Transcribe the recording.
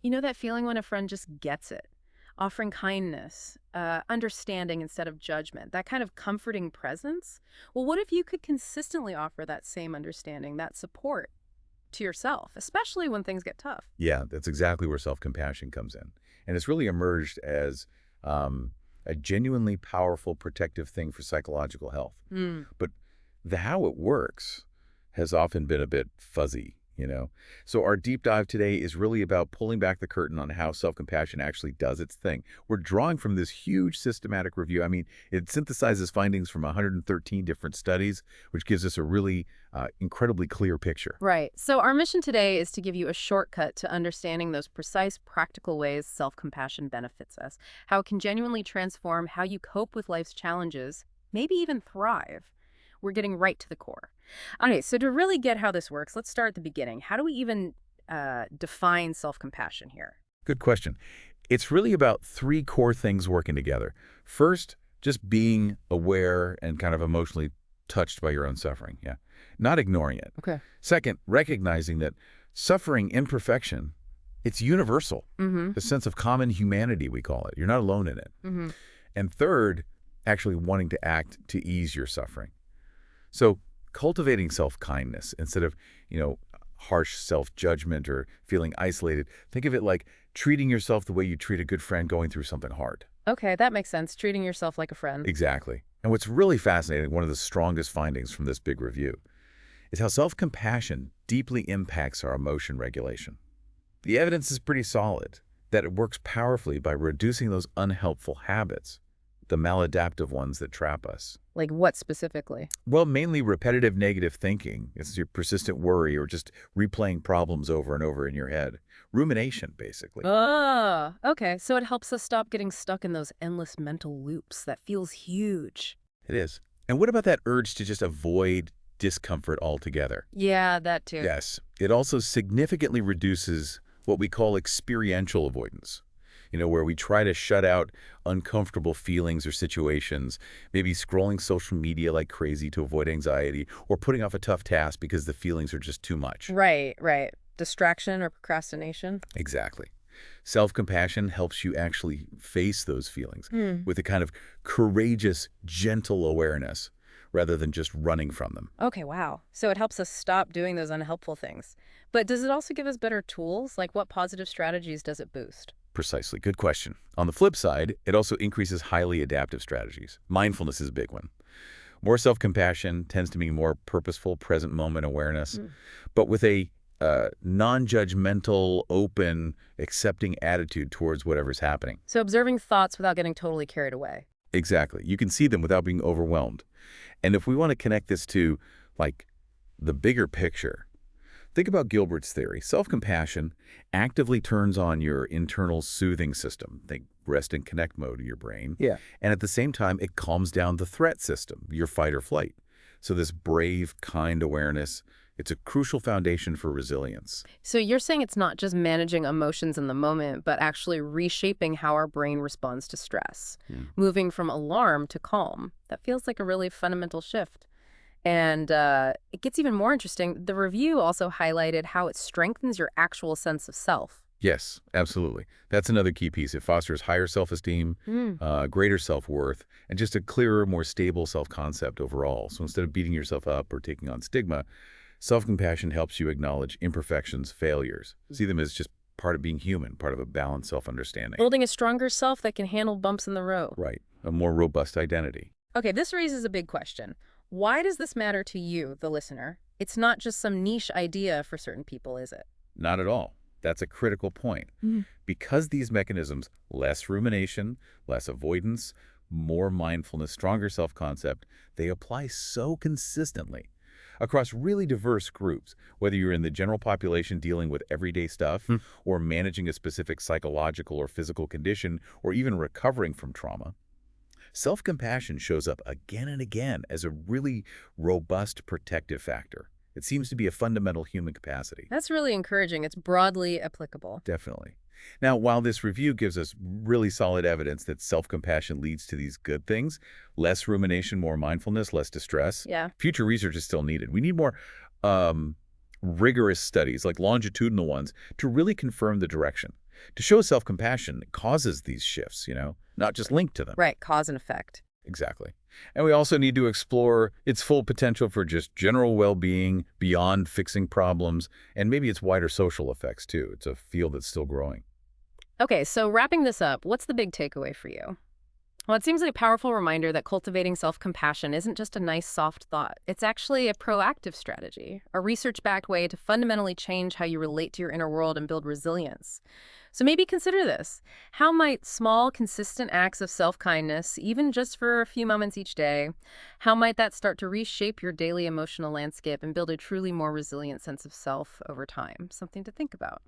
You know that feeling when a friend just gets it? Offering kindness, understanding instead of judgment, that kind of comforting presence? Well, what if you could consistently offer that same understanding, that support to yourself, especially when things get tough? Yeah, that's exactly where self-compassion comes in. And it's really emerged as um, a genuinely powerful protective thing for psychological health. Hmm. But the how it works has often been a bit fuzzy. So our deep dive today is really about pulling back the curtain on how self-compassion actually does its thing. We're drawing from this huge systematic review. I mean, it synthesizes findings from 113 different studies, which gives us a really incredibly clear picture. Right. So, our mission today is to give you a shortcut to understanding those precise, practical ways self compassion benefits us, how it can genuinely transform how you cope with life's challenges, maybe even thrive. We're getting right to the core. Okay, so to really get how this works, let's start at the beginning. How do we even define self compassion here? Good question. It's really about three core things working together. First, just being aware and kind of emotionally touched by your own suffering. Yeah. Not ignoring it. Okay. Second, recognizing that suffering, imperfection, it's universal. Mm The sense of common humanity, we call it. You're not alone in it. hmm. Mm hmm. And third, actually wanting to act to ease your suffering. So cultivating self-kindness instead of, harsh self-judgment or feeling isolated. Think of it like treating yourself the way you treat a good friend going through something hard. Okay, that makes sense. Treating yourself like a friend. Exactly. And what's really fascinating, one of the strongest findings from this big review, is how self-compassion deeply impacts our emotion regulation. The evidence is pretty solid that it works powerfully by reducing those unhelpful habits, the maladaptive ones that trap us. Like what specifically? Well, mainly repetitive negative thinking. It's your persistent worry or just replaying problems over and over in your head. Rumination, basically. Ah, okay. So it helps us stop getting stuck in those endless mental loops. That feels huge. It is. And what about that urge to just avoid discomfort altogether? Yeah, that too. Yes. It also significantly reduces what we call experiential avoidance. Where we try to shut out uncomfortable feelings or situations, maybe scrolling social media like crazy to avoid anxiety, or putting off a tough task because the feelings are just too much. Right, right. Distraction or procrastination? Exactly. Self-compassion helps you actually face those feelings Hmm. with a kind of courageous, gentle awareness rather than just running from them. Okay, wow. So it helps us stop doing those unhelpful things. But does it also give us better tools? Like what positive strategies does it boost? Precisely. Good question. On the flip side, it also increases highly adaptive strategies. Mindfulness is a big one. More self-compassion tends to mean more purposeful, present moment awareness, Mm. but with a non-judgmental, open, accepting attitude towards whatever's happening. So observing thoughts without getting totally carried away. Exactly. You can see them without being overwhelmed. And if we want to connect this to, like, the bigger picture, think about Gilbert's theory. Self-compassion actively turns on your internal soothing system, think rest and connect mode in your brain. Yeah. And at the same time, it calms down the threat system, your fight or flight. So this brave, kind awareness, it's a crucial foundation for resilience. So you're saying it's not just managing emotions in the moment, but actually reshaping how our brain responds to stress, moving from alarm to calm. That feels like a really fundamental shift. And it gets even more interesting. The review also highlighted how it strengthens your actual sense of self. Yes, absolutely. That's another key piece. It fosters higher self-esteem, Mm. greater self-worth, and just a clearer, more stable self-concept overall. So instead of beating yourself up or taking on stigma, self-compassion helps you acknowledge imperfections, failures. See them as just part of being human, part of a balanced self-understanding. Building a stronger self that can handle bumps in the road. Right. A more robust identity. Okay, this raises a big question. Why does this matter to you, the listener? It's not just some niche idea for certain people, is it? Not at all. That's a critical point. Mm. Because these mechanisms, less rumination, less avoidance, more mindfulness, stronger self-concept, they apply so consistently across really diverse groups, whether you're in the general population dealing with everyday stuff or managing a specific psychological or physical condition or even recovering from trauma. Self-compassion shows up again and again as a really robust protective factor. It seems to be a fundamental human capacity. That's really encouraging. It's broadly applicable. Definitely. Now, while this review gives us really solid evidence that self-compassion leads to these good things, less rumination, more mindfulness, less distress, Yeah. future research is still needed. We need more rigorous studies, like longitudinal ones, to really confirm the direction. To show self-compassion causes these shifts, not just linked to them. Right, cause and effect. Exactly. And we also need to explore its full potential for just general well-being beyond fixing problems, and maybe its wider social effects, too. It's a field that's still growing. Okay, so wrapping this up, what's the big takeaway for you? Well, it seems like a powerful reminder that cultivating self-compassion isn't just a nice, soft thought. It's actually a proactive strategy, a research-backed way to fundamentally change how you relate to your inner world and build resilience. So maybe consider this. How might small, consistent acts of self-kindness, even just for a few moments each day, how might that start to reshape your daily emotional landscape and build a truly more resilient sense of self over time? Something to think about.